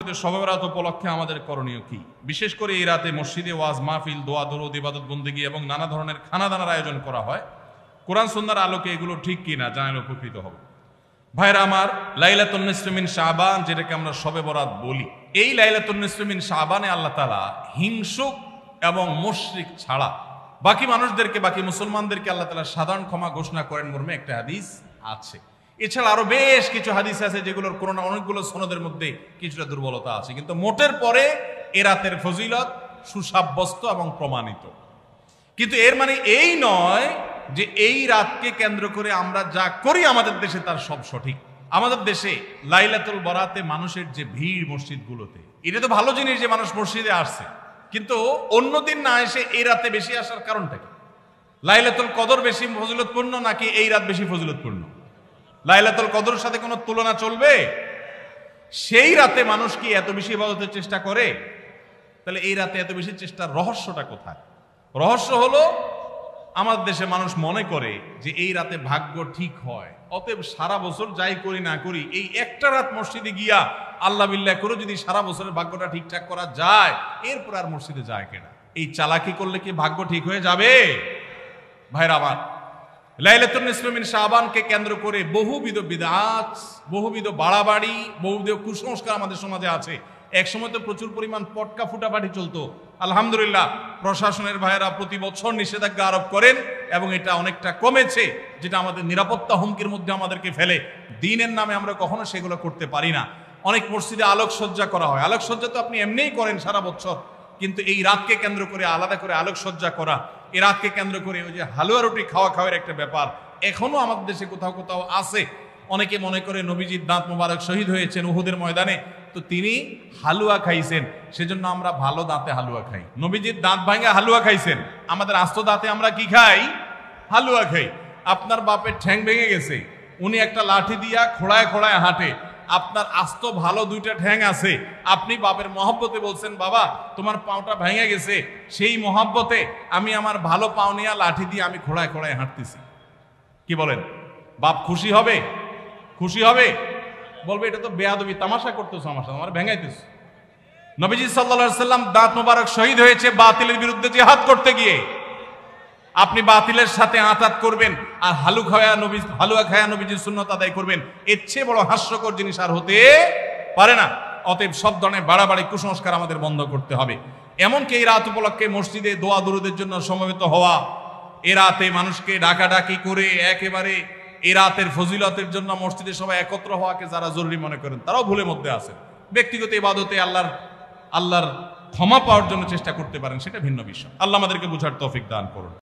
পবিত্র শবে বরাত উপলক্ষে আমাদের করণীয় কি? বিশেষ করে এই রাতে মসজিদে ওয়াজ মাহফিল, দোয়া দরুদ, ইবাদত বন্দেগী এবং নানা ধরনের খানাদানার আয়োজন করা হয়। কোরআন সুন্নাহর আলোকে এগুলো ঠিক কিনা জানালে উপকৃত হব। ভাইরা আমার, লাইলাতুন নিসফি মিন শাবান, যেটাকে আমরা শবে বরাত বলি, এই লাইলাতুন নিসফি মিন শাবানে আল্লাহ তাআলা হিংসুক এবং মুশরিক ছাড়া বাকি মানুষদেরকে, বাকি মুসলমানদেরকে আল্লাহ তাআলা সাধারণ ক্ষমা ঘোষণা করেন মর্মে একটা হাদিস আছে। এছাড়া আরো বেশ কিছু হাদিস আছে যেগুলোর কোনো না অনেকগুলো সনদের মধ্যে কিছুটা দুর্বলতা আছে, কিন্তু মোটের পরে এ রাতের ফজিলত সুসাব্যস্ত এবং প্রমাণিত। কিন্তু এর মানে এই নয় যে এই রাতকে কেন্দ্র করে আমরা যা করি আমাদের দেশে তার সব সঠিক। আমাদের দেশে লাইলাতুল বরাতে মানুষের যে ভিড় মসজিদগুলোতে, এটা তো ভালো জিনিস যে মানুষ মসজিদে আসছে, কিন্তু অন্যদিন না এসে এই রাতে বেশি আসার কারণটা কি? লাইলাতুল কদর বেশি ফজিলতপূর্ণ নাকি এই রাত বেশি ফজিলতপূর্ণ? লাইলাতুল কদরের সাথে কোনো তুলনা চলবে? সেই রাতে মানুষ কি এত বেশি ইবাদতের চেষ্টা করে? তাহলে এই রাতে এত বেশি চেষ্টার রহস্যটা কোথায়? রহস্য হলো আমাদের দেশে মানুষ মনে করে যে এই রাতে ভাগ্য ঠিক হয়, অতএব সারা বছর যাই করি না করি এই একটা রাত মসজিদে গিয়া আল্লাহ বিল্লাহ করে যদি সারা বছরের ভাগ্যটা ঠিকঠাক করা যায়, এরপর আর মসজিদে যায় কেনা। এই চালাকি করলে কি ভাগ্য ঠিক হয়ে যাবে? ভাইরা আমার, লাইলাতুন নিসফি মিন শাবানকে কেন্দ্র করে বহুবিধ বিদআত, বহুবিধ বাড়াবাড়ি, বহুবিধ কুসংস্কার আমাদের সমাজে আছে। এক সময় তো প্রচুর পরিমাণ পটকা ফুটাফাটি চলতো। আলহামদুলিল্লাহ, প্রশাসনের ভাইয়েরা প্রতি বছর নিষেধাজ্ঞা আরোপ করেন এবং এটা অনেকটা কমেছে, যেটা আমাদের নিরাপত্তা হুমকির মধ্যে আমাদেরকে ফেলে। দ্বীনের নামে আমরা কখনো সেগুলো করতে পারি না। অনেক মসজিদে আলোকসজ্জা করা হয়। আলোকসজ্জা তো আপনি এমনিই করেন সারা বছর, কিন্তু এই রাতকে কেন্দ্র করে আলাদা করে আলোকসজ্জা করা, এই রাতকে কেন্দ্র করে ওই যে হালুয়া রুটি খাওয়ার একটা ব্যাপার এখনো আমাদের দেশে কোথাও কোথাও আছে। অনেকে মনে করে নবীজির দাঁত মোবারক শহীদ হয়েছেন উহুদের ময়দানে, তো তিনি হালুয়া খাইছেন, সেজন্য আমরা ভালো দাঁতে হালুয়া খাই। নবীজির দাঁত ভাঙা হালুয়া খাইছেন, আমাদের আস্ত দাঁতে আমরা কি খাই? হালুয়া খাই। আপনার বাপের ঠ্যাং ভেঙে গেছে, উনি একটা লাঠি দিয়া খোড়ায় খোড়ায় হাঁটে, আপনার আস্ত ভালো দুইটা ঠ্যাং আছে, আপনি বাপের মহব্বতে বলছেন বাবা তোমার পাওটা ভেঙে গেছে, সেই মহব্বতে আমি আমার ভালো পাও নিয়ে লাঠি দিয়ে আমি খোড়ায় খোড়ায় হাঁটতেছি। কি বলেন? বাপ খুশি হবে? খুশি হবে? বলবে এটা তো বেয়াদবি, তামাশা করতেছো আমার সাথে, আমার ভেঙাইতেছো। নবীজি সাল্লাল্লাহু আলাইহি সাল্লাম দাঁত মোবারক শহীদ হয়েছে বাতিলের বিরুদ্ধে জিহাদ করতে গিয়ে। আপনি বাতিলের সাথে আঁতাত করবেন আর হালুয়া খায়া নবীজির সুন্নাত আদায় করবেন, এর চেয়ে বড় হাস্যকর জিনিস আর হতে পারে না। অতএব সব ধরনের বাড়াবাড়ি কুসংস্কার আমাদের বন্ধ করতে হবে। এমনকি এই রাত উপলক্ষে মসজিদে দোয়া দরুদের জন্য সমবেত হওয়া, এ রাতে মানুষকে ডাকাডাকি করে একেবারে এ রাতের ফজিলতের জন্য মসজিদে সবাই একত্র হওয়াকে যারা জরুরি মনে করেন তারাও ভুলের মধ্যে আছেন। ব্যক্তিগত ইবাদতে আল্লাহর ক্ষমা পাওয়ার জন্য চেষ্টা করতে পারেন, সেটা ভিন্ন বিষয়। আল্লাহ আমাদেরকে বুঝার তৌফিক দান করুন।